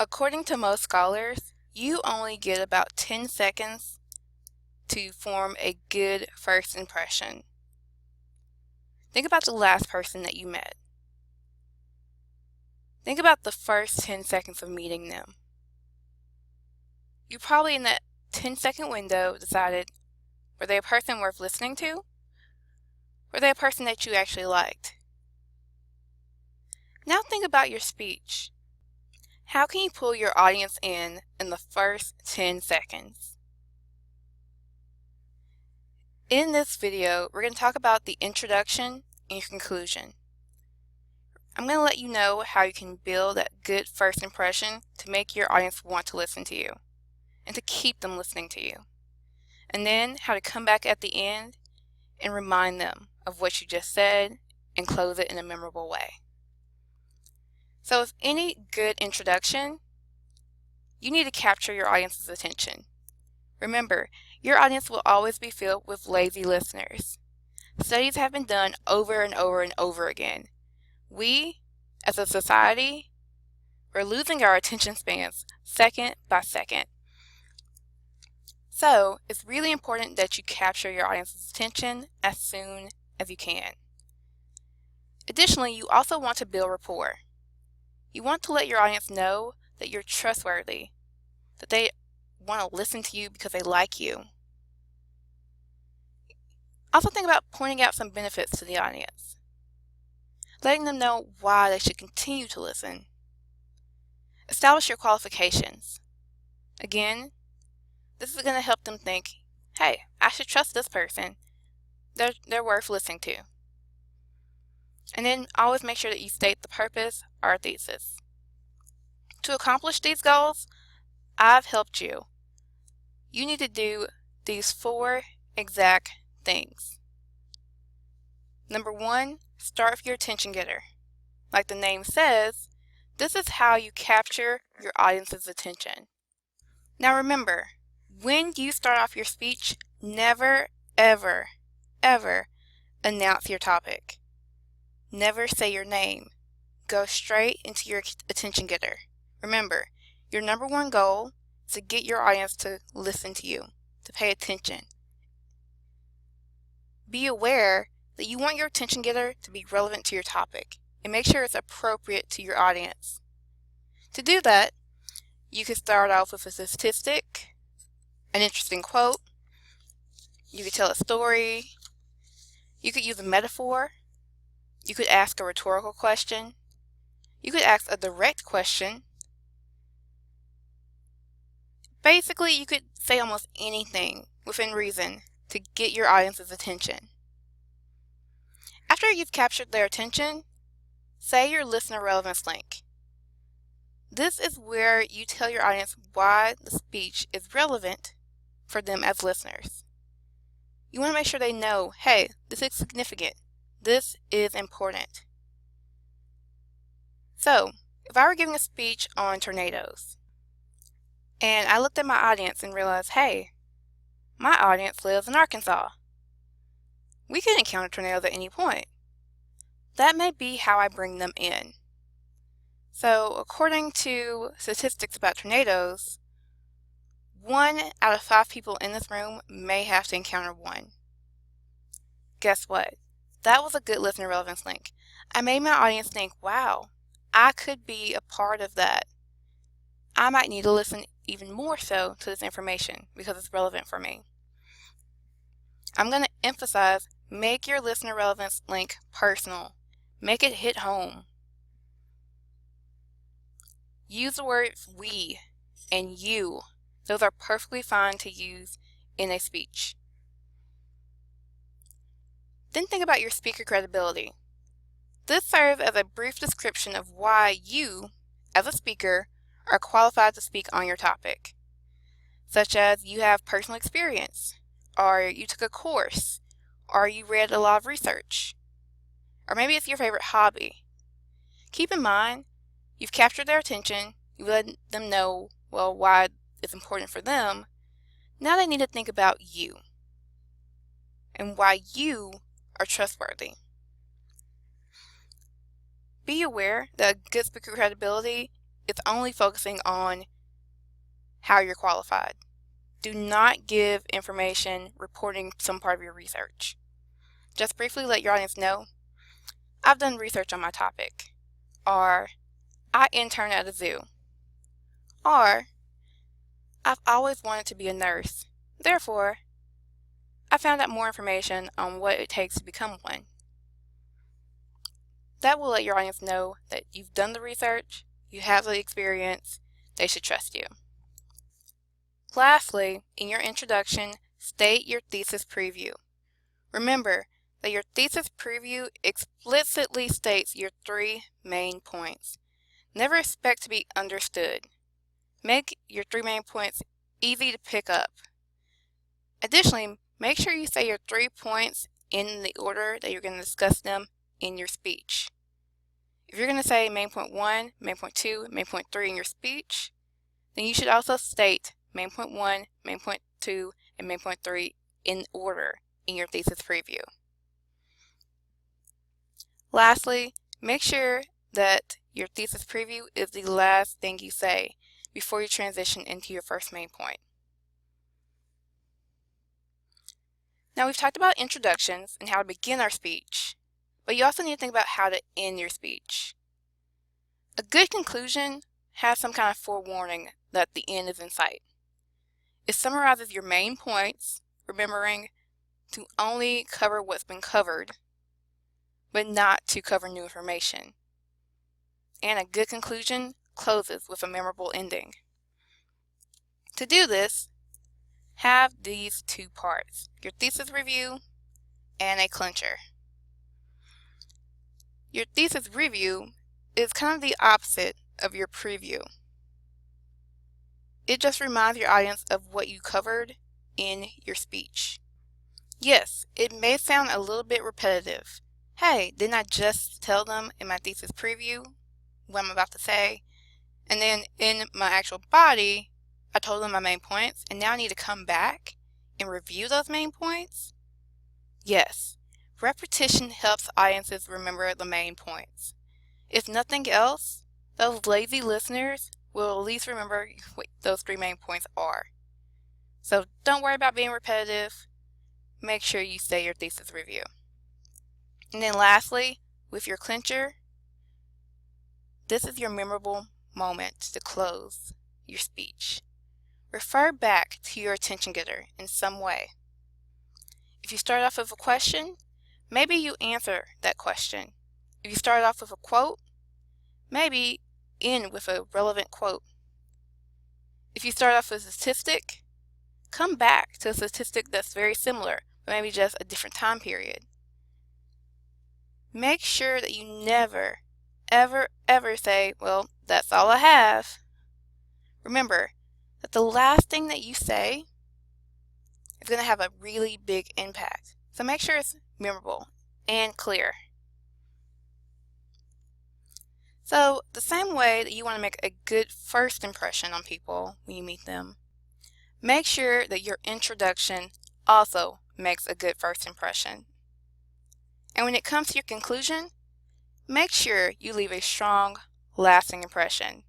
According to most scholars, you only get about 10 seconds to form a good first impression. Think about the last person that you met. Think about the first 10 seconds of meeting them. You probably in that 10-second window decided, were they a person worth listening to? Were they a person that you actually liked? Now think about your speech. How can you pull your audience in the first 10 seconds? In this video, we're going to talk about the introduction and your conclusion. I'm going to let you know how you can build that good first impression to make your audience want to listen to you and to keep them listening to you. And then how to come back at the end and remind them of what you just said and close it in a memorable way. So with any good introduction, you need to capture your audience's attention. Remember, your audience will always be filled with lazy listeners. Studies have been done over and over and over again. We, as a society, we're losing our attention spans second by second. So, it's really important that you capture your audience's attention as soon as you can. Additionally, you also want to build rapport. You want to let your audience know that you're trustworthy, that they want to listen to you because they like you. Also think about pointing out some benefits to the audience, letting them know why they should continue to listen. Establish your qualifications. Again, this is going to help them think, hey, I should trust this person. They're worth listening to. And then always make sure that you state the purpose or thesis. To accomplish these goals, I've helped you. You need to do these 4 exact things. Number 1, start with your attention getter. Like the name says, this is how you capture your audience's attention. Now remember, when you start off your speech, never, ever, ever announce your topic. Never say your name. Go straight into your attention getter. Remember, your number 1 goal is to get your audience to listen to you, to pay attention. Be aware that you want your attention getter to be relevant to your topic and make sure it's appropriate to your audience. To do that, you could start off with a statistic, an interesting quote, you could tell a story, you could use a metaphor, you could ask a rhetorical question, you could ask a direct question. Basically, you could say almost anything within reason to get your audience's attention. After you've captured their attention, say your listener relevance link. This is where you tell your audience why the speech is relevant for them as listeners. You want to make sure they know, hey, this is significant. This is important. So, if I were giving a speech on tornadoes, and I looked at my audience and realized, hey, my audience lives in Arkansas. We can encounter tornadoes at any point. That may be how I bring them in. So, according to statistics about tornadoes, 1 out of 5 people in this room may have to encounter one. Guess what? That was a good listener relevance link. I made my audience think, wow, I could be a part of that. I might need to listen even more so to this information because it's relevant for me. I'm going to emphasize, make your listener relevance link personal. Make it hit home. Use the words we and you. Those are perfectly fine to use in a speech. Then think about your speaker credibility. This serves as a brief description of why you, as a speaker, are qualified to speak on your topic, such as you have personal experience, or you took a course, or you read a lot of research, or maybe it's your favorite hobby. Keep in mind, you've captured their attention, you've let them know, well, why it's important for them. Now they need to think about you and why you are trustworthy. Be aware that good speaker credibility it's only focusing on how you're qualified. Do not give information reporting some part of your research. Just briefly let your audience know, I've done research on my topic, or I intern at a zoo, or I've always wanted to be a nurse. Therefore, I found out more information on what it takes to become one. That will let your audience know that you've done the research, you have the experience, they should trust you. Lastly, in your introduction, state your thesis preview. Remember that your thesis preview explicitly states your 3 main points. Never expect to be understood. Make your 3 main points easy to pick up. Additionally, make sure you say your 3 points in the order that you're going to discuss them in your speech. If you're going to say main point 1, main point 2, main point 3 in your speech, then you should also state main point 1, main point 2, and main point 3 in order in your thesis preview. Lastly, make sure that your thesis preview is the last thing you say before you transition into your first main point. Now we've talked about introductions and how to begin our speech, but you also need to think about how to end your speech. A good conclusion has some kind of forewarning that the end is in sight. It summarizes your main points, remembering to only cover what's been covered, but not to cover new information. And a good conclusion closes with a memorable ending. To do this, have these 2 parts, your thesis review and a clincher. Your thesis review is kind of the opposite of your preview. It just reminds your audience of what you covered in your speech. Yes, it may sound a little bit repetitive. Hey, didn't I just tell them in my thesis preview what I'm about to say? And then in my actual body, I told them my main points, and now I need to come back and review those main points? Yes, repetition helps audiences remember the main points. If nothing else, those lazy listeners will at least remember what those 3 main points are. So don't worry about being repetitive. Make sure you say your thesis review. And then lastly, with your clincher, this is your memorable moment to close your speech. Refer back to your attention getter in some way. If you start off with a question, maybe you answer that question. If you start off with a quote, maybe end with a relevant quote. If you start off with a statistic, come back to a statistic that's very similar, but maybe just a different time period. Make sure that you never, ever say, well, that's all I have. Remember that the last thing that you say is going to have a really big impact. So make sure it's memorable and clear. So the same way that you want to make a good first impression on people when you meet them, make sure that your introduction also makes a good first impression. And when it comes to your conclusion, make sure you leave a strong, lasting impression.